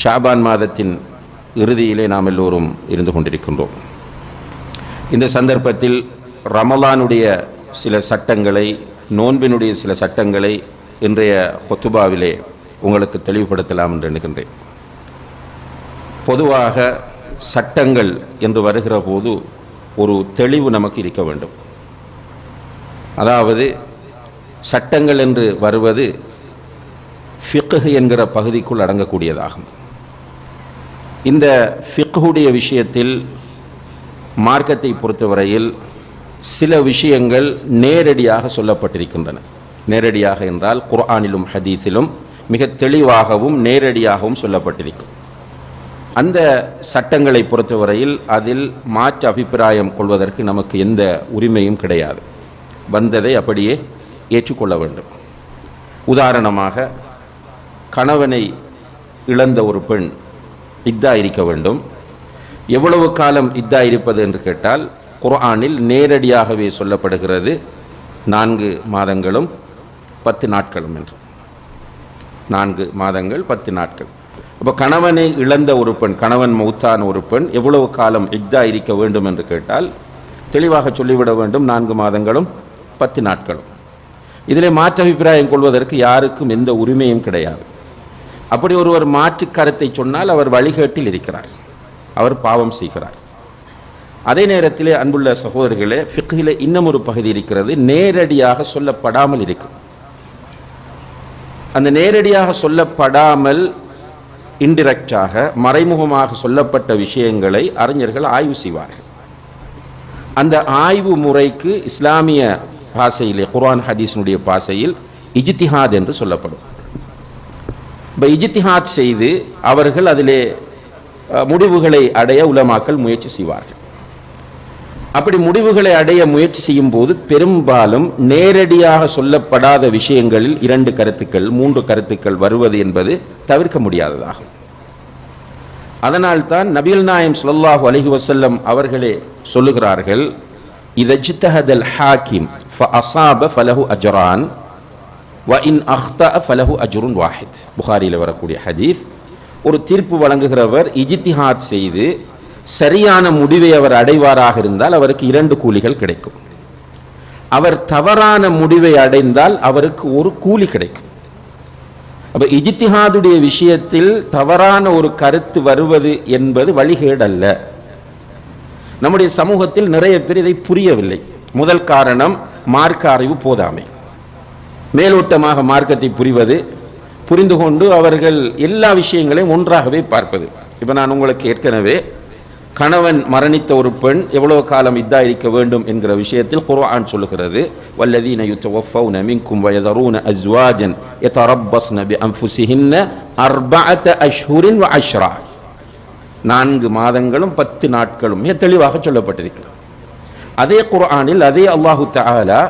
ஷாபான் மாதத்தின் இறுதியிலே நாம் எல்லோரும் இருந்து கொண்டிருக்கின்றோம். இந்த சந்தர்ப்பத்தில் ரமலானுடைய சில சட்டங்களை, நோன்பினுடைய சில சட்டங்களை இன்றைய ஹுத்துபாவிலே உங்களுக்கு தெளிவுபடுத்தலாம் என்று எண்ணுகின்றேன். பொதுவாக சட்டங்கள் என்று வருகிற போது ஒரு தெளிவு நமக்கு இருக்க வேண்டும். அதாவது சட்டங்கள் என்று வருவது ஃபிக்ஹ் என்கிற பகுதிக்குள் அடங்கக்கூடியதாகும். இந்த ஃபிக்ஹுடைய விஷயத்தில் மார்க்கத்தை பொறுத்தவரையில் சில விஷயங்கள் நேரடியாக சொல்லப்பட்டிருக்கின்றன. நேரடியாக என்றால் குர்ஆனிலும் ஹதீஸிலும் மிக தெளிவாகவும் நேரடியாகவும் சொல்லப்பட்டிருக்கும். அந்த சட்டங்களை பொறுத்தவரையில் அதில் மாற்று அபிப்பிராயம் கொள்வதற்கு நமக்கு எந்த உரிமையும் கிடையாது. வந்ததை அப்படியே ஏற்றுக்கொள்ள வேண்டும். உதாரணமாக, கணவனை இழந்த ஒரு பெண் இத்தா இருக்க வேண்டும். எவ்வளவு காலம் இத்தா இருப்பது என்று கேட்டால் குர்ஆனில் நேரடியாகவே சொல்லப்படுகிறது 4 மாதங்களும் 10 நாட்களும் என்று. 4 மாதங்கள் 10 நாட்கள். அப்போ கணவனை இழந்த ஒரு பெண், கணவன் மௌத்தான ஒரு பெண் எவ்வளவு காலம் இத்தா இருக்க வேண்டும் என்று கேட்டால் தெளிவாக சொல்லிவிட வேண்டும், 4 மாதங்களும் 10 நாட்களும். இதிலே மாற்று அபிப்பிராயம் கொள்வதற்கு யாருக்கும் எந்த உரிமையும் கிடையாது. அப்படி ஒருவர் மாற்று கருத்தை சொன்னால் அவர் வழிகேட்டில் இருக்கிறார், அவர் பாவம் செய்கிறார். அதே நேரத்திலே அன்புள்ள சகோதரர்களே, ஃபிக்ஹிலே இன்னும் ஒரு பகுதி இருக்கிறது, நேரடியாக சொல்லப்படாமல் இருக்கும். அந்த நேரடியாக சொல்லப்படாமல் இன்டிரெக்டாக மறைமுகமாக சொல்லப்பட்ட விஷயங்களை அறிஞர்கள் ஆய்வு செய்வார்கள். அந்த ஆய்வு முறைக்கு இஸ்லாமிய பாஷையிலே, குர்ஆன் ஹதீஸினுடைய பாஷையில் இஜ்திஹாத் என்று சொல்லப்படும். இப்போ இஜ்திஹாத் செய்து அவர்கள் அதிலே முடிவுகளை அடைய உலமாக்கள் முயற்சி செய்வார்கள். அப்படி முடிவுகளை அடைய முயற்சி செய்யும் போது பெரும்பாலும் நேரடியாக சொல்லப்படாத விஷயங்களில் 2 கருத்துக்கள் 3 கருத்துக்கள் வருவது என்பது தவிர்க்க முடியாததாகும். அதனால்தான் நபிகள் நாயகம் ஸல்லல்லாஹு அலைஹி வஸல்லம் அவர்களே சொல்லுகிறார்கள், இதஜ்தஹதல் ஹாக்கிம் ஃபஅஸாப ஃபலஹு அஜ்ரான் வ இன் அக்தஅ ஃபலஹு அஜ்ருன் வாஹித். புகாரியில் வரக்கூடிய ஹதீஸ். ஒரு தீர்ப்பு வழங்குகிறவர் இஜ்திஹாத் செய்து சரியான முடிவை அவர் அடைவாராக இருந்தால் அவருக்கு 2 கூலிகள் கிடைக்கும். அவர் தவறான முடிவை அடைந்தால் அவருக்கு 1 கூலி கிடைக்கும். அப்ப இஜ்திஹாதுடைய விஷயத்தில் தவறான ஒரு கருத்து வருவது என்பது வழிகேடு அல்ல. நம்முடைய சமூகத்தில் நிறைய பேர் இதை புரியவில்லை. முதல் காரணம் மார்க்க அறிவு போதாமை. மேலோட்டமாக மார்க்கத்தை புரிந்து கொண்டு அவர்கள் எல்லா விஷயங்களையும் ஒன்றாகவே பார்ப்பது. இப்போ நான் உங்களுக்கு ஏற்கனவே கணவன் மரணித்த ஒரு பெண் எவ்வளவு காலம் இத்தா இருக்க வேண்டும் என்கிற விஷயத்தில் குர்ஆன் சொல்லுகிறது, வல்லதீன யுத்தவஃபௌன மின்கும் வயதரூன அஸ்வாஜன் யதரப்பஸ்ன பிஅன்ஃபுஸிஹின்ன 4 அஷ்ஹுரின் வ 10. 4 மாதங்களும் 10 நாட்களும் மிக தெளிவாக சொல்லப்பட்டிருக்கிறது. அதே குர்ஆனில் அதே அல்லாஹு தஆலா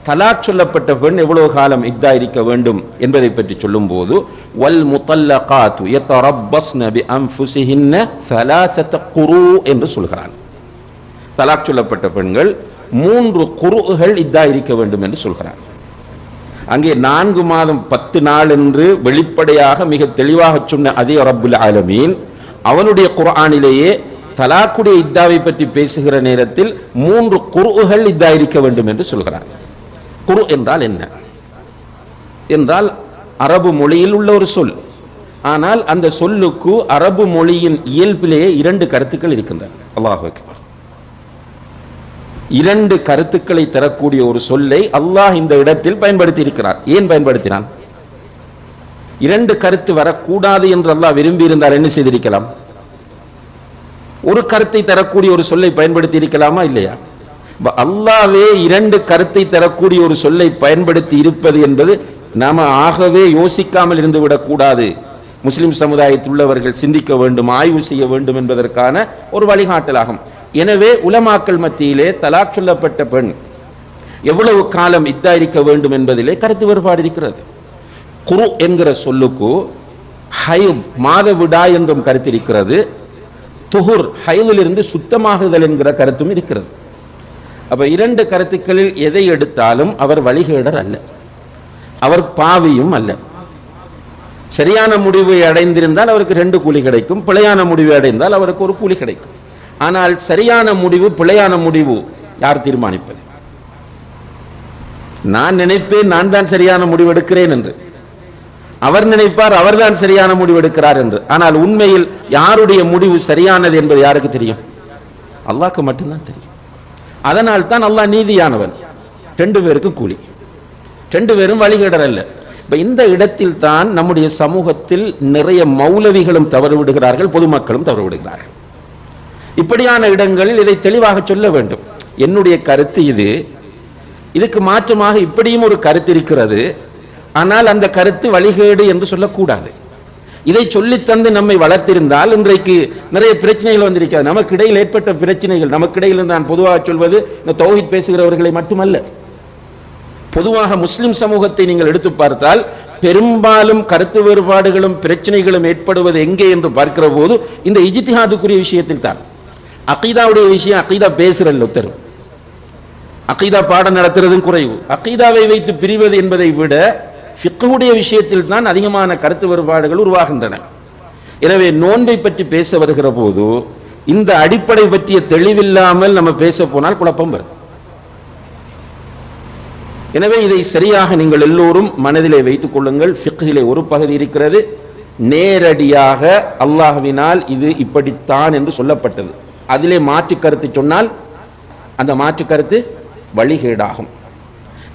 தலாக் சொல்லப்பட்ட பெண் எவ்வளவு காலம் இத்தா இருக்க வேண்டும் என்பதை பற்றி சொல்லும்போது, வல் முத்தல்லகாத்து யதரப்பஸ்ன பிஅன்ஃபுஸிஹின்ன 3 குரு என்று சொல்கிறான். தலாக் சொல்லப்பட்ட பெண்கள் 3 குருகள் இத்தா இருக்க வேண்டும் என்று சொல்கிறான். அங்கே 4 மாதம் 10 நாள் என்று வெளிப்படையாக மிக தெளிவாக சொன்ன அதே ரப்புல் ஆலமீன் அவனுடைய குர்ஆனிலேயே தலாக்குடைய இத்தாவை பற்றி பேசுகிற நேரத்தில் 3 குருகள் இத்தா இருக்க வேண்டும் என்று சொல்கிறான். குரு என்றால் என்ன என்றால் அரபு மொழியில் உள்ள ஒரு சொல். ஆனால் அந்த சொல்லுக்கு அரபு மொழியின் இயல்பிலேயே 2 கருத்துக்கள் இருக்கின்றன. அல்லாஹ் அக்பர். 2 கருத்துக்களை தரக்கூடிய ஒரு சொல்லை அல்லாஹ் இந்த இடத்தில் பயன்படுத்தி இருக்கிறார். ஏன் பயன்படுத்தினான்? 2 கருத்து வரக்கூடாது என்று அல்லாஹ் விரும்பி இருந்தால் என்ன செய்திருக்கலாம்? ஒரு கருத்தை தரக்கூடிய ஒரு சொல்லை பயன்படுத்தி இருக்கலாமா இல்லையா? அல்லாஹ்வே 2 கருத்தை தரக்கூடிய ஒரு சொல்லை பயன்படுத்தி இருப்பது என்பது நாம ஆகவே யோசிக்காமல் இருந்து விடக்கூடாது. முஸ்லிம் சமுதாயத்தில் உள்ளவர்கள் சிந்திக்க வேண்டும், ஆய்வு செய்ய வேண்டும் என்பதற்கான ஒரு வழிகாட்டலாகும். எனவே உலமாக்கள் மத்தியிலே தலாக் சொல்லப்பட்ட பெண் எவ்வளவு காலம் இத்தா இருக்க வேண்டும் என்பதிலே கருத்து வேறுபாடு இருக்கிறது. குரு என்கிற சொல்லுக்கு ஹைம் மாதவிடாய் என்றும் கருத்து இருக்கிறது. துஹுர் ஹைலிலிருந்து சுத்தமாகுதல் என்கிற கருத்தும் இருக்கிறது. அப்ப 2 கருத்துக்களில் எதை எடுத்தாலும் அவர் வழிகேடர் அல்ல, அவர் பாவியும் அல்ல. சரியான முடிவை அடைந்திருந்தால் அவருக்கு 2 கூலி கிடைக்கும், பிழையான முடிவை அடைந்தால் அவருக்கு 1 கூலி கிடைக்கும். ஆனால் சரியான முடிவு பிழையான முடிவு யார் தீர்மானிப்பது? நான் நினைப்பேன் நான் தான் சரியான முடிவு எடுக்கிறேன் என்று, அவர் நினைப்பார் அவர்தான் சரியான முடிவு எடுக்கிறார் என்று. ஆனால் உண்மையில் யாருடைய முடிவு சரியானது என்பது யாருக்கு தெரியும்? அல்லாஹ்க்கு மட்டும்தான் தெரியும். அதனால் தான் அல்லாஹ் நீதியானவன். 2 பேருக்கும் கூலி, 2 பேரும் வழிகேடர் அல்ல. இப்ப இந்த இடத்தில் தான் நம்முடைய சமூகத்தில் நிறைய மௌலவிகளும் தவறு விடுகிறார்கள், பொதுமக்களும் தவறு விடுகிறார்கள். இப்படியான இடங்களில் இதை தெளிவாக சொல்ல வேண்டும். என்னுடைய கருத்து இதுக்கு மாற்றமாக இப்படியும் ஒரு கருத்து இருக்கிறது, ஆனால் அந்த கருத்து வழிகேடு என்று சொல்லக்கூடாது. இதை சொல்லித்தந்து நம்மை வளர்த்திருந்தால் இன்றைக்கு நிறைய பிரச்சனைகள் வந்திருக்கிறது. நமக்கு இடையில் ஏற்பட்ட பிரச்சனைகள், நமக்கு இடையில் நான் பொதுவாக சொல்வது இந்த தௌஹீத் பேசுகிறவர்களை மட்டுமல்ல, பொதுவாக முஸ்லிம் சமூகத்தை நீங்கள் எடுத்து பார்த்தால் பெரும்பாலும் கருத்து வேறுபாடுகளும் பிரச்சனைகளும் ஏற்படுவது எங்கே என்று பார்க்கிற போது இந்த இஜ்திஹாதுக்குரிய விஷயத்தில் தான். அகீதாவுடைய விஷயம், அகீதா பேசுறல்ல உத்தரவு, அகீதா பாடம் நடத்துறதும் குறைவு. அகீதாவை வைத்து பிரிவது என்பதை விட ஃபிக்ஹுடைய விஷயத்தில் தான் அதிகமான கருத்து வேறுபாடுகள் உருவாகின்றன. எனவே நோன்பை பற்றி பேச வருகிற போது இந்த அடிப்படை பற்றிய தெளிவில்லாமல் நம்ம பேச போனால் குழப்பம் வரும். எனவே இதை சரியாக நீங்கள் எல்லோரும் மனதிலே வைத்துக் கொள்ளுங்கள். ஃபிக்ஹிலே ஒரு பகுதி இருக்கிறது, நேரடியாக அல்லாஹ்வினால் இது இப்படித்தான் என்று சொல்லப்பட்டது. அதிலே மாற்று கருத்து சொன்னால் அந்த மாற்று கருத்து வழிகேடாகும்.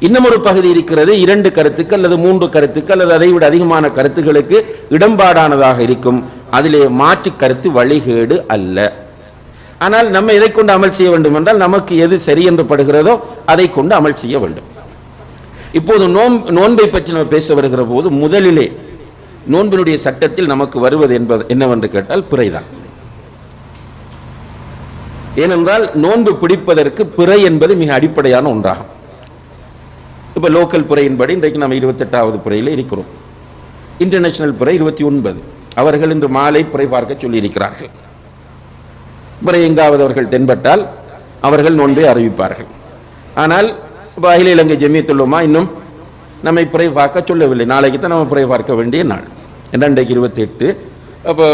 இன்னும் ஒரு பகுதி இருக்கிறது, 2 கருத்துக்கள் அல்லது 3 கருத்துக்கள் அல்லது அதை விட அதிகமான கருத்துக்களுக்கு இடம்பாடானதாக இருக்கும். அதிலே மாற்று கருத்து வழிகேடு அல்ல. ஆனால் நம்ம எதை கொண்டு அமல் செய்ய வேண்டும் என்றால் நமக்கு எது சரி என்று படுகிறதோ அதை கொண்டு அமல் செய்ய வேண்டும். இப்போது நோன்பை பற்றி நம்ம பேச வருகிற போது முதலிலே நோன்பினுடைய சட்டத்தில் நமக்கு வருவது என்பது என்னவென்று கேட்டால் பிறைதான். ஏனென்றால் நோன்பு பிடிப்பதற்கு பிறை என்பது மிக அடிப்படையான ஒன்றாகும். இப்போ லோக்கல் பிறையின்படி இன்றைக்கு நம்ம 28வது பிறையில் இருக்கிறோம். இன்டர்நேஷனல் பிறை 29. அவர்கள் இன்று மாலை பிறை பார்க்க சொல்லியிருக்கிறார்கள். பிறை எங்காவது அவர்கள் தென்பட்டால் அவர்கள் நோன்பை அறிவிப்பார்கள். ஆனால் இப்போ அகில இலங்கை ஜமியத்துல் உலமா இன்னும் நம்மை பிறை பார்க்க சொல்லவில்லை. நாளைக்கு தான் நம்ம பிறை பார்க்க வேண்டிய நாள். ஏன்னா இன்றைக்கு 28, அப்போ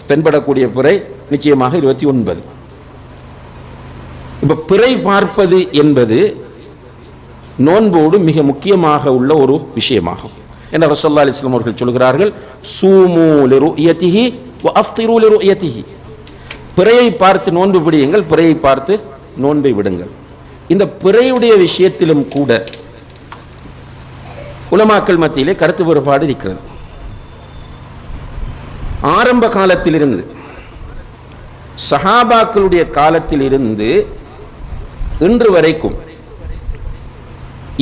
தென்படக்கூடிய பிறை நிச்சயமாக 29. இப்போ பிறை பார்ப்பது என்பது நோன்போடு மிக முக்கியமாக உள்ள ஒரு விஷயமாகும். என்ன ரசூலுல்லாஹி அலைஹி வஸல்லம் அவர்கள் சொல்கிறார்கள், சூமு லிருயதிஹி வ அஃப்திரு லிருயதிஹி. பிறையை பார்த்து நோன்பு பிடியுங்கள், பிறையை பார்த்து நோன்பை விடுங்கள். இந்த பிறையுடைய விஷயத்திலும் கூட உலமாக்கள் மத்தியிலே கருத்து வேறுபாடு இருக்கிறது. ஆரம்ப காலத்திலிருந்து சஹாபாக்களுடைய காலத்தில் இருந்து இன்று வரைக்கும்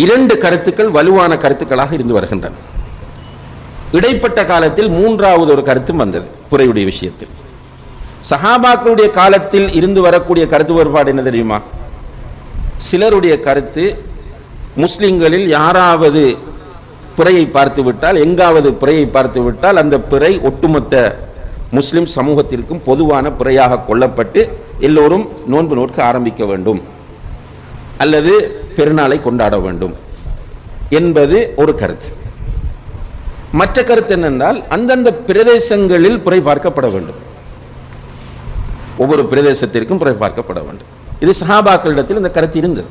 2 கருத்துக்கள் வலுவான கருத்துக்களாக இருந்து வருகின்றன. இடைப்பட்ட காலத்தில் 3வது ஒரு கருத்தும் வந்தது பிறையுடைய விஷயத்தில். சஹாபாக்களுடைய காலத்தில் இருந்து வரக்கூடிய கருத்து வேறுபாடு என்ன தெரியுமா? சிலருடைய கருத்து, முஸ்லிம்களில் யாராவது பிறையை பார்த்து விட்டால், எங்காவது பிறையை பார்த்து விட்டால் அந்த பிறை ஒட்டுமொத்த முஸ்லிம் சமூகத்திற்கும் பொதுவான பிறையாக கொள்ளப்பட்டு எல்லோரும் நோன்பு நோக்க ஆரம்பிக்க வேண்டும் அல்லது பெருநாளை கொண்டாட வேண்டும் என்பது ஒரு கருத்து. மற்ற கருத்து என்னென்றால் அந்தந்த பிரதேசங்களில் பிறை பார்க்கப்பட வேண்டும், ஒவ்வொரு பிரதேசத்திற்கும் பிறை பார்க்கப்பட வேண்டும். இது சஹாபாக்களிடத்தில் இந்த கருத்து இருந்தது.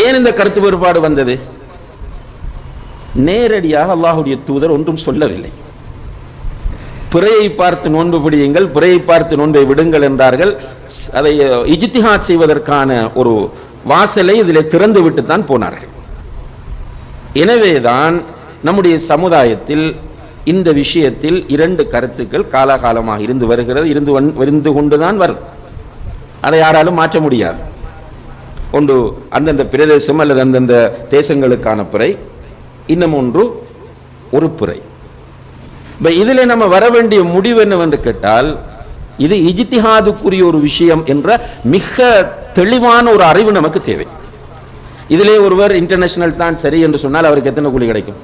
ஏன் இந்த கருத்து வேறுபாடு வந்தது? நேரடியாக அல்லாஹ்வுடைய தூதர் ஒன்றும் சொல்லவில்லை. பிறையை பார்த்து நோன்பு பிடியுங்கள், பிறையை பார்த்து நோன்பை விடுங்கள் என்றார்கள். அதை இஜ்திஹாத் செய்வதற்கான ஒரு வாசலை இதில் திறந்து விட்டு தான் போனார்கள். எனவேதான் நம்முடைய சமுதாயத்தில் இந்த விஷயத்தில் 2 கருத்துக்கள் காலாகாலமாக இருந்து வருகிறது, இருந்து கொண்டுதான் வரும். அதை யாராலும் மாற்ற முடியாது. ஒன்று அந்தந்த பிரதேசம் அல்லது அந்தந்த தேசங்களுக்கான பிறை, இன்னும் ஒன்று ஒரு பிறை. இதில் நம்ம வர வேண்டிய முடிவு என்னவென்று கேட்டால், இது இஜ்திஹாதுக்குரிய ஒரு விஷயம் என்ற மிக தெளிவான ஒரு அறிவு நமக்கு தேவை. இதிலே ஒருவர் இன்டர்நேஷனல் தான் சரி என்று சொன்னால் அவருக்கு எத்தனை கூலி கிடைக்கும்?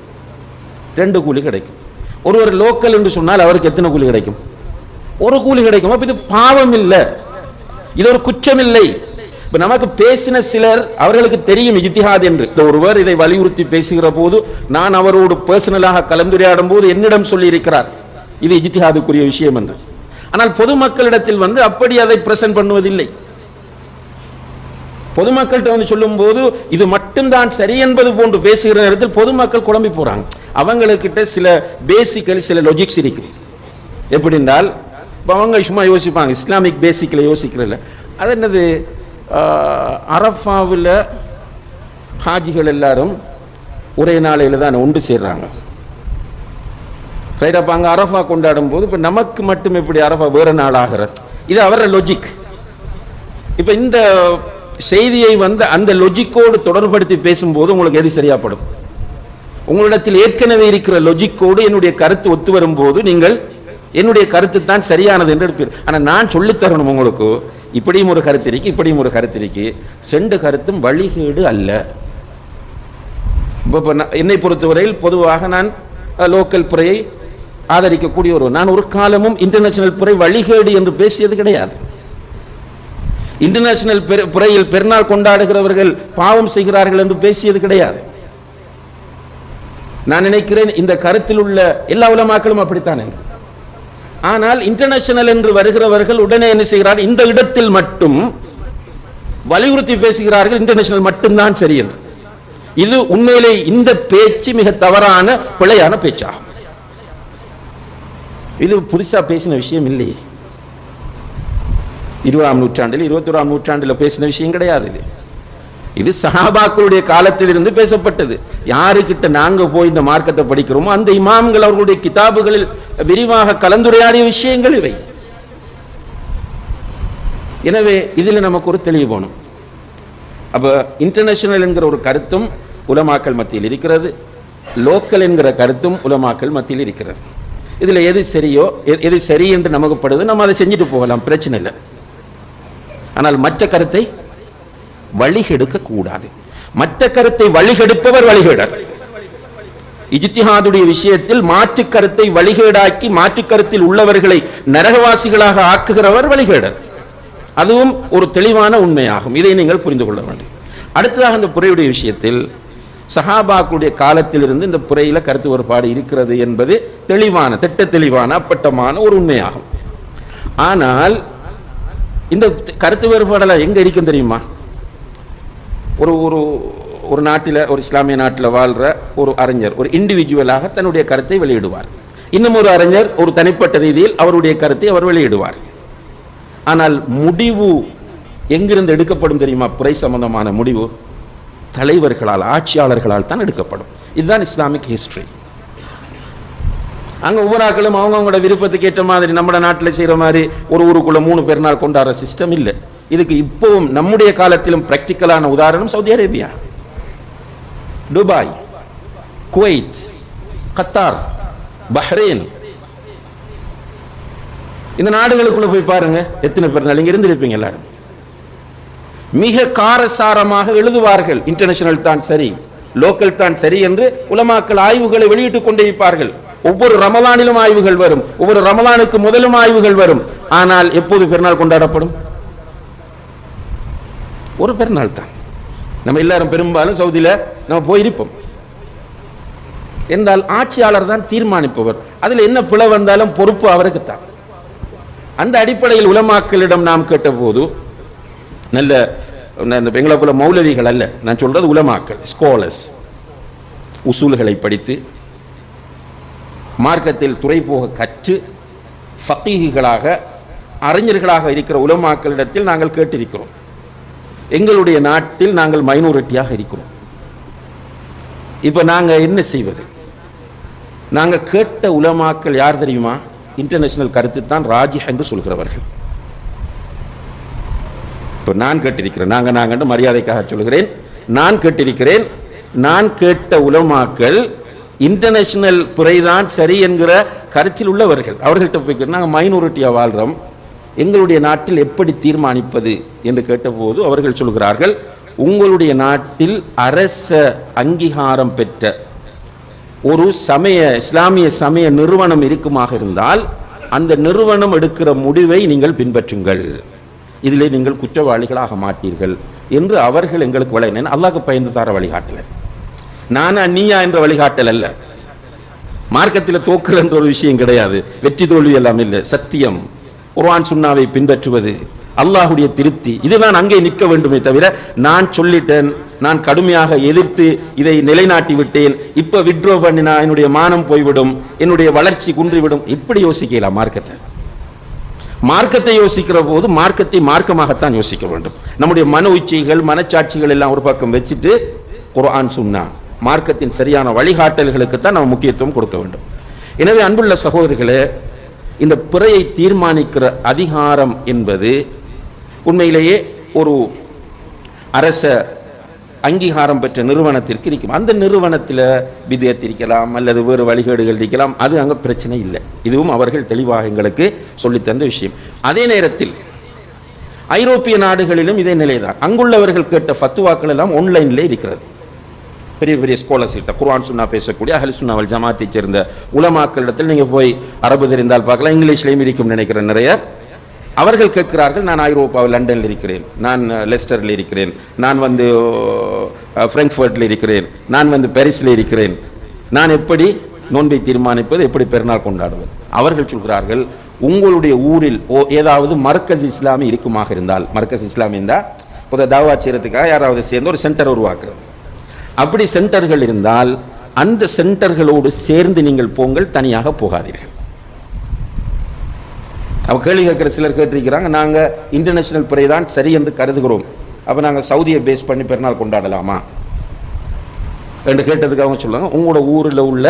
2 கூலி கிடைக்கும். ஒருவர் லோக்கல் என்று சொன்னால் அவருக்கு எத்தனை கூலி கிடைக்கும்? 1 கூலி கிடைக்கும். அப்ப இது பாவம் இல்லை, இது ஒரு குற்றம் இல்லை. இப்ப நமக்கு பேசின சிலர் அவர்களுக்கு தெரியும் இஜ்திஹாத் என்று. ஒருவர் இதை வலியுறுத்தி பேசுகிற போது நான் அவரோடு பர்சனலாக கலந்துரையாடும் போது என்னிடம் சொல்லி இருக்கிறார் இது இஜ்திஹாதுக்குரிய விஷயம் என்று. ஆனால் பொதுமக்களிடத்தில் அப்படி அதை பிரசன்ட் பண்ணுவதில்லை. பொதுமக்கள்கிட்ட சொல்லும் போது இது மட்டும்தான் சரி என்பது போன்று பேசுகிற நேரத்தில் பொதுமக்கள் குழம்பி போறாங்க. அவங்கக்கிட்ட சில பேசிக்கல் சில லாஜிக்ஸ் இருக்கு. எப்படி என்றால் அவங்க சும்மா யோசிப்பாங்க, இஸ்லாமிக் பேசிக்கில் யோசிக்கிறதில்ல. அது என்னது, அரஃபாவில் ஹாஜிகள் எல்லாரும் ஒரே நாளையில் தான் ஒன்று சேர்றாங்க. ரைட். அப்போ அங்கே அரஃபா கொண்டாடும் போது இப்போ நமக்கு மட்டும் எப்படி அரஃபா வேறு நாள் ஆகிற, இது அவர லொஜிக். இப்போ இந்த செய்தியை அந்த லொஜிக்கோடு தொடர்படுத்தி பேசும்போது உங்களுக்கு எது சரியாப்படும்? உங்களிடத்தில் ஏற்கனவே இருக்கிற லொஜிக்கோடு என்னுடைய கருத்து ஒத்து வரும்போது நீங்கள் என்னுடைய கருத்து தான் சரியானது என்று எடுப்பீர். ஆனால் நான் சொல்லித்தரணும் உங்களுக்கு, இப்படியும் ஒரு கருத்து இருக்கு, இப்படியும் ஒரு கருத்து இருக்கு, ரெண்டு கருத்தும் வழிகேடு அல்ல. இப்போ என்னை பொறுத்தவரையில் பொதுவாக நான் லோக்கல் புறையை ஆதரிக்கக்கூடிய நான் ஒரு காலமும் இன்டர்நேஷனல் புறை வழிகேடு என்று பேசியது கிடையாது. இன்டர்நேஷனல் புறையில் பெருநாள் கொண்டாடுகிறவர்கள் பாவம் செய்கிறார்கள் என்று பேசியது கிடையாது. நான் நினைக்கிறேன் இந்த கருத்தில் உள்ள எல்லா உலமாக்களும் அப்படித்தான். ஆனால் இன்டர்நேஷனல் என்று வருகிறவர்கள் உடனே என்ன செய்கிறார்கள், இந்த இடத்தில் மட்டும் வலியுறுத்தி பேசுகிறார்கள் இன்டர்நேஷனல் மட்டும்தான் சரி என்று. இது உண்மையிலே இந்த பேச்சு மிக தவறான பிழையான பேச்சாகும். இது புதுசா பேசின விஷயம் இல்லை. 20ஆம் நூற்றாண்டில் 21ஆம் நூற்றாண்டில் பேசின விஷயம் கிடையாது. இது சஹாபாக்களுடைய காலத்தில் இருந்து பேசப்பட்டது. யாருக்கிட்ட நாங்க போய் இந்த மார்க்கத்தை படிக்கிறோமோ அந்த இமாம்கள் அவர்களுடைய கிதாபுகளில் விரிவாக கலந்துரையாடிய விஷயங்கள் இவை. எனவே இதில் நமக்கு ஒரு தெளிவு போகணும். அப்ப இன்டர்நேஷனல் என்கிற ஒரு கருத்தும் உலமாக்கள் மத்தியில் இருக்கிறது, லோக்கல் என்கிற கருத்தும் உலமாக்கள் மத்தியில் இருக்கிறது. இதுல எது சரியோ எது சரி என்று நமக்கு படுது, நம்ம அதை செஞ்சுட்டு போகலாம், பிரச்சனை இல்லை. ஆனால் மற்ற கருத்தை வழிகெடுக்க கூடாது. மற்ற கருத்தை வழிகெடுப்பவர் வழிகேடர். இஜ்திஹாதுடைய விஷயத்தில் மாற்று கருத்தை வழிகேடாக்கி மாற்று கருத்தில் உள்ளவர்களை நரகவாசிகளாக ஆக்குகிறவர் வழிகேடர். அதுவும் ஒரு தெளிவான உண்மையாகும். இதை நீங்கள் புரிந்து கொள்ள வேண்டும். அடுத்ததாக இந்த புரையுடைய விஷயத்தில் சஹாபாக்களுடைய காலத்தில் இருந்து இந்த புரையில கருத்து வேறுபாடு இருக்கிறது என்பது தெளிவான திட்ட தெளிவான அப்பட்டமான ஒரு உண்மையாகும். ஆனால் இந்த கருத்து வேறுபாடெல்லாம் எங்க இருக்கும் தெரியுமா? ஒரு ஒரு ஒரு நாட்டில், ஒரு இஸ்லாமிய நாட்டில் வாழ்கிற ஒரு அறிஞர் ஒரு இண்டிவிஜுவலாக தன்னுடைய கருத்தை வெளியிடுவார். இன்னும் ஒரு அறிஞர் ஒரு தனிப்பட்ட ரீதியில் அவருடைய கருத்தை அவர் வெளியிடுவார். ஆனால் முடிவு எங்கிருந்து எடுக்கப்படும் தெரியுமா? புரை சம்பந்தமான முடிவு தலைவர்களால், ஆட்சியாளர்களால் தான் எடுக்கப்படும். இதுதான் இஸ்லாமிக் ஹிஸ்டரி. அங்கே ஒவ்வொரு ஆக்களும் அவங்களோட விருப்பத்துக்கு ஏற்ற மாதிரி நம்ம நாட்டில் செய்கிற மாதிரி ஒரு ஊருக்குள்ள 3 பெருநாள் கொண்டாடுற சிஸ்டம் இல்லை. இதுக்கு இப்பவும் நம்முடைய காலத்திலும் பிராக்டிக்கலான உதாரணம் Saudi Arabia, Dubai, Kuwait, Qatar, Bahrain. இந்த நாடுகளுக்குள்ள போய் பாருங்க எத்தனை பெருநாள். இங்க இருந்திருப்பீங்க எல்லாரும். மிக காரசாரமாக எழுதுவார்கள், இன்டர்நேஷனல் தான் சரி, லோக்கல் தான் சரி என்று உலமாக்கள் ஆய்வுகளை வெளியிட்டுக் கொண்டே இருப்பார்கள். ஒவ்வொரு ரமலானிலும் ஆய்வுகள் வரும், ஒவ்வொரு ரமலானுக்கு முதலும் ஆய்வுகள் வரும். ஆனால் எப்போது பெருநாள் கொண்டாடப்படும்? ஒரு பெருநாள் தான். நம்ம எல்லாரும் பெரும்பாலும் சவுதியில நம்ம போயிருப்போம். என்றால் ஆட்சியாளர் தான் தீர்மானிப்பவர். அதில் என்ன பிழை வந்தாலும் பொறுப்பு அவருக்கு தான். அந்த அடிப்படையில் உலமாக்களிடம் நாம் கேட்ட போது, நல்ல எங்களுக்குள்ள மௌலவிகள் அல்ல, நான் சொல்றது உலமாக்கள், ஸ்காலர்ஸ், உசூல்களை படித்து மார்க்கத்தில் துறை போக கற்று ஃபகீஹ்களாக அறிஞர்களாக இருக்கிற உலமாக்களிடத்தில் நாங்கள் கேட்டிருக்கிறோம். எங்களுடைய நாட்டில் நாங்கள் மைனாரிட்டியாக இருக்கிறோம். இப்ப நாங்க என்ன செய்வது? நாங்க கேட்ட உலமாக்கள் யார் தெரியுமா? இன்டர்நேஷனல் கருத்து தான் ராஜிஹ் என்று சொல்கிறவர்கள். இப்ப நான் கேட்டிருக்கிறேன், நாங்க மரியாதைக்காக சொல்கிறேன், நான் கேட்டிருக்கிறேன். நான் கேட்ட உலமாக்கள் இன்டர்நேஷனல் புரைதான் சரி என்கிற கருத்தில் உள்ளவர்கள். அவர்கள்ட்ட போய் நாங்கள் மைனாரிட்டியா வாழ்றோம், எங்களுடைய நாட்டில் எப்படி தீர்மானிப்பது என்று கேட்டபோது அவர்கள் சொல்கிறார்கள், உங்களுடைய நாட்டில் அரச அங்கீகாரம் பெற்ற ஒரு சமய, இஸ்லாமிய சமய நிறுவனம் இருக்குமாக இருந்தால் அந்த நிறுவனம் எடுக்கிற முடிவை நீங்கள் பின்பற்றுங்கள். இதிலே நீங்கள் குற்றவாளிகளாக மாட்டீர்கள் என்று அவர்கள் எங்களுக்கு வழிகாட்டின. அல்லாஹ்க்கு பயந்து தார வழிகாட்டல, நானா நீயா என்ற வழிகாட்டல் அல்ல. மார்க்கத்தில் தோக்கல் என்ற ஒரு விஷயம் கிடையாது, வெற்றி தோல்வி எல்லாம் இல்லை. சத்தியம், குர்ஆன் சுன்னாவை பின்பற்றுவது, அல்லாஹ்வுடைய திருப்தி, இதுதான் அங்கே நிற்க வேண்டுமே தவிர நான் சொல்லிட்டேன், நான் கடுமையாக எதிர்த்து இதை நிலைநாட்டி விட்டேன், இப்ப விட்ரோ பண்ணினா என்னுடைய மானம் போய்விடும், என்னுடைய வளர்ச்சி குன்றிவிடும், இப்படி யோசிக்கலாம். மார்க்கத்தை யோசிக்கிற போது மார்க்கத்தை மார்க்கமாகத்தான் யோசிக்க வேண்டும். நம்முடைய மன உச்சைகள் மனச்சாட்சிகள் எல்லாம் ஒரு பக்கம் வச்சுட்டு குர்ஆன் சுன்னா மார்க்கத்தின் சரியான வழிகாட்டல்களுக்கு தான் நம்ம முக்கியத்துவம் கொடுக்க வேண்டும். எனவே அன்புள்ள சகோதரர்களே, இந்த பிறையை தீர்மானிக்கிற அதிகாரம் என்பது உண்மையிலேயே ஒரு அரச அங்கீகாரம் பெற்ற நிறுவனத்திற்கு இருக்கும். அந்த நிறுவனத்தில் விதயத் இருக்கலாம் அல்லது வேறு வழிகேடுகள் இருக்கலாம், அது அங்கே பிரச்சனை இல்லை. இதுவும் அவர்கள் தெளிவாக எங்களுக்கு சொல்லித்தந்த விஷயம். அதே நேரத்தில் ஐரோப்பிய நாடுகளிலும் இதே நிலைதான். அங்குள்ளவர்கள் கேட்ட ஃபத்துவாக்கள் எல்லாம் ஆன்லைனில் இருக்கிறது. பெரிய பெரிய ஸ்காலர்ஸ்கிட்ட குர்ஆன் சுன்னா பேசக்கூடிய அஹ்லுஸ் சுன்னா வல் ஜமாத்தை சேர்ந்த உலமாக்களிடத்தில் நீங்கள் போய் அரபு தெரிந்தால் பார்க்கலாம், இங்கிலீஷ்லேயும் இருக்கும் நினைக்கிறேன் நிறைய. அவர்கள் கேட்கிறார்கள், நான் ஐரோப்பாவில் லண்டனில் இருக்கிறேன், நான் லெஸ்டரில் இருக்கிறேன், நான் ஃப்ராங்க்ஃபர்ட்டில் இருக்கிறேன், நான் பாரிஸில் இருக்கிறேன், நான் எப்படி நோன்பை தீர்மானிப்பது, எப்படி பெருநாள் கொண்டாடுவது? அவர்கள் சொல்கிறார்கள், உங்களுடைய ஊரில் ஏதாவது மர்கஸ் இஸ்லாமி இருக்குமாக இருந்தால், மர்கஸ் இஸ்லாமி இருந்தால் இப்போ தாவா செய்யறதுக்காக யாராவது சேர்ந்து ஒரு சென்டர் உருவாக்குறது, அப்படி சென்டர்கள் இருந்தால் அந்த சென்டர்களோடு சேர்ந்து நீங்கள் போங்கள், தனியாக போகாதீர்கள். அவ கேள்வி கேட்குற சிலர் கேட்டிருக்கிறாங்க, நாங்கள் இன்டர்நேஷனல் பிறை தான் சரி என்று கருதுகிறோம், அப்போ நாங்கள் சவுதியை பேஸ் பண்ணி பெருநாள் கொண்டாடலாமா என்று கேட்டதுக்கு அவங்க சொல்லுவாங்க, உங்களோட ஊரில் உள்ள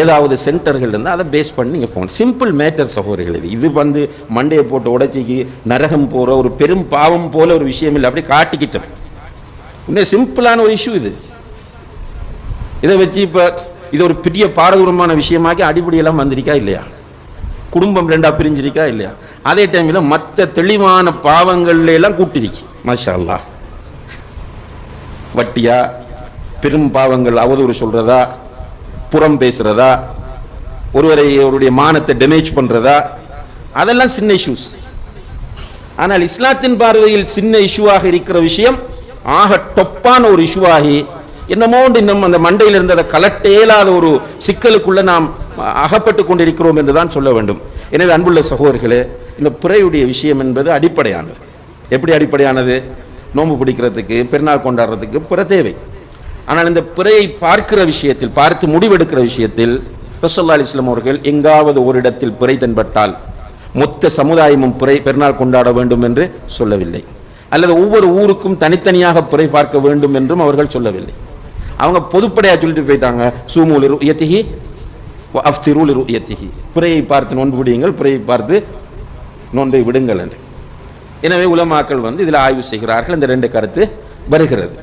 ஏதாவது சென்டர்கள் இருந்தால் அதை பேஸ் பண்ணி நீங்கள் போகணும். சிம்பிள் மேட்டர் சகோதரிகள். இது மண்டையை போட்டு உடைச்சிக்கு நரகம் போகிற ஒரு பெரும் பாவம் போல ஒரு விஷயம் இல்லை, அப்படி காட்டிக்கிட்டோம். இன்னும் சிம்பிளான ஒரு இஷ்யூ இது. இதை வச்சு இப்போ இது ஒரு பெரிய பாரதூரமான விஷயமாக்கி அடிப்படையெல்லாம் வந்திருக்கா இல்லையா? குடும்பம் ரெண்டா பிரிஞ்சிருக்கா இல்லையா? அதே டைமில் மற்ற தெளிவான பாவங்கள்ல எல்லாம் கூட்டிருக்கு. மாஷா அல்லாஹ், வட்டியா, பெரும் பாவங்கள், அவதூறு சொல்றதா, புறம் பேசுறதா, ஒருவருடைய மானத்தை டேமேஜ் பண்றதா, அதெல்லாம் சின்ன இஷ்யூஸ். ஆனால் இஸ்லாத்தின் பார்வையில் சின்ன இஷ்யூவாக இருக்கிற விஷயம் ஆக டொப்பான ஒரு இஷ்யூவாகி என்னமோண்டு இன்னும் அந்த மண்டையில் இருந்த கலட்டேலாத ஒரு சிக்கலுக்குள்ள நாம் அகப்பட்டு கொண்டிருக்கிறோம் என்றுதான் சொல்ல வேண்டும். எனவே அன்புள்ள சகோதரர்களே, இந்த பிறையுடைய விஷயம் என்பது அடிப்படையானது. எப்படி அடிப்படையானது? நோன்பு பிடிக்கிறதுக்கு, பெருநாள் கொண்டாடுறதுக்கு பிற தேவை. ஆனால் இந்த பிறையை பார்க்கிற விஷயத்தில், பார்த்து முடிவெடுக்கிற விஷயத்தில் ரசூலுல்லாஹி அலைஹி வஸல்லம் அவர்கள் எங்காவது ஒரு இடத்தில் பிறை தென்பட்டால் மொத்த சமுதாயமும் பெருநாள் கொண்டாட வேண்டும் என்று சொல்லவில்லை. அல்லது ஒவ்வொரு ஊருக்கும் தனித்தனியாக பிறை பார்க்க வேண்டும் என்றும் அவர்கள் சொல்லவில்லை. அவங்க பொதுப்படையாக சொல்லிட்டு போயிட்டாங்க, சூமு லிருயத்திஹி வ அஃப்திரு லிருயத்திஹி, பிறையை பார்த்து நோன்பு விடுங்கள், பிறையை பார்த்து நோன்பை விடுங்கள் என்று. எனவே உலமாக்கள் இதில் ஆய்வு செய்கிறார்கள். இந்த ரெண்டு கருத்து வருகிறது.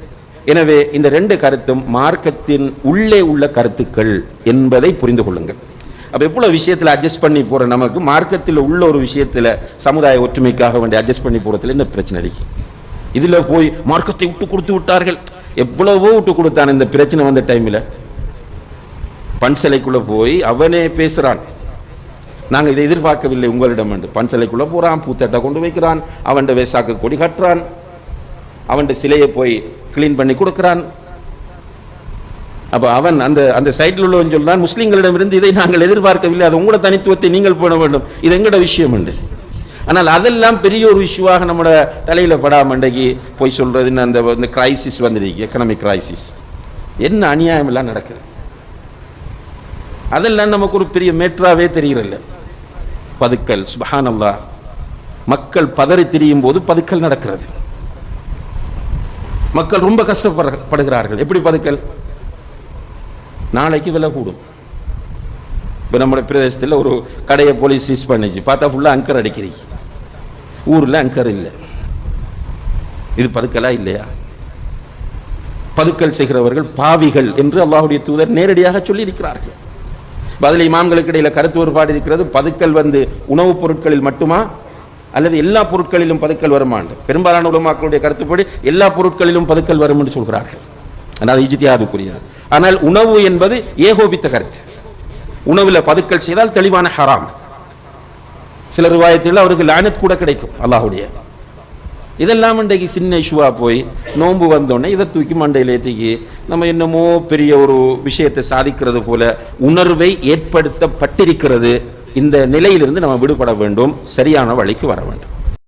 எனவே இந்த ரெண்டு கருத்தும் மார்க்கத்தின் உள்ளே உள்ள கருத்துக்கள் என்பதை புரிந்து கொள்ளுங்கள். அப்போ எவ்வளோ விஷயத்தில் அட்ஜஸ்ட் பண்ணி போகிற நமக்கு மார்க்கத்தில் உள்ள ஒரு விஷயத்தில் சமுதாய ஒற்றுமைக்காக வேண்டிய அட்ஜஸ்ட் பண்ணி போகிறதுல இந்த பிரச்சனை இருக்கு. இதில் போய் மார்க்கத்தை விட்டு கொடுத்து விட்டார்கள், எவ்வளவோ விட்டு கொடுத்தான். இந்த பிரச்சனை வந்த டைமில் பன்சலைக்குள்ளே போய் அவனே பேசுகிறான், நாங்கள் இதை எதிர்பார்க்கவில்லை உங்களிடம் என்று. பன்சலைக்குள்ளே போகிறான், பூத்தட்டை கொண்டு வைக்கிறான், அவன் வேசாக்கு கொடி கட்டுறான், அவன் சிலையை போய் கிளீன் பண்ணி கொடுக்குறான். அப்போ அவன் அந்த சைட்டில் உள்ளவன் சொல்றான், முஸ்லீம்களிடமிருந்து இதை நாங்கள் எதிர்பார்க்கவில்லை, அது உங்களோட தனித்துவத்தை நீங்கள் போட வேண்டும், இது எங்களோட விஷயம் என்று. ஆனால் அதெல்லாம் பெரிய ஒரு இஷ்யூவாக நம்மளோட தலையில் படாமண்டைக்கு போய் சொல்றது. அந்த கிரைசிஸ் வந்துருக்கு, எக்கனாமிக் கிரைசிஸ், என்ன அநியாயம் எல்லாம் நடக்குது, அதெல்லாம் நமக்கு ஒரு பெரிய மேற்றாவே தெரியல. பதுக்கல், சுப்ஹானல்லாஹ், மக்கள் பதறி திரியும் போது பதுக்கல் நடக்கிறது. மக்கள் ரொம்ப கஷ்டப்படுகிறார்கள். எப்படி பதுக்கல்? நாளைக்கு விலை கூடும். இப்போ நம்முடைய பிரதேசத்தில் ஒரு கடையை போலீஸ் சீஸ் பண்ணிச்சு, பார்த்தா ஃபுல்லாக அங்கர் அடிக்கிறீங்க, ஊரில் அங்கர் இல்லை. இது பதுக்கலா இல்லையா? பதுக்கல் செய்கிறவர்கள் பாவிகள் என்று அல்லாஹ்வுடைய தூதர் நேரடியாக சொல்லி இருக்கிறார்கள். பதில் இமாம்களுக்கு இடையில கருத்து வேறுபாடு இருக்கிறது. பதுக்கல் உணவுப் பொருட்களில் மட்டுமா அல்லது எல்லா பொருட்களிலும் பதுக்கல் வருமாண்டு? பெரும்பாலான உலமாக்களுடைய கருத்துப்படி எல்லா பொருட்களிலும் பதுக்கல் வரும் என்று சொல்கிறார்கள். ஆனால் இஜ்திஹாதுக்குரிய. ஆனால் உணவு என்பது ஏகோபித்த கருத்து. உணவில் பதுக்கல் செய்தால் தெளிவான ஹராம். சில ரிவாயத்தில் அவருக்கு லானத் கூட கிடைக்கும் அல்லாஹ்வுடைய. இதெல்லாம் இன்றைக்கு சின்ன இஷ்யூவாக போய் நோன்பு வந்தோடனே இதை தூக்கி மண்டையில் ஏற்றிக்கி நம்ம என்னமோ பெரிய ஒரு விஷயத்தை சாதிக்கிறது போல உணர்வை ஏற்படுத்தப்பட்டிருக்கிறது. இந்த நிலையிலிருந்து நம்ம விடுபட வேண்டும், சரியான வழிக்கு வர வேண்டும்.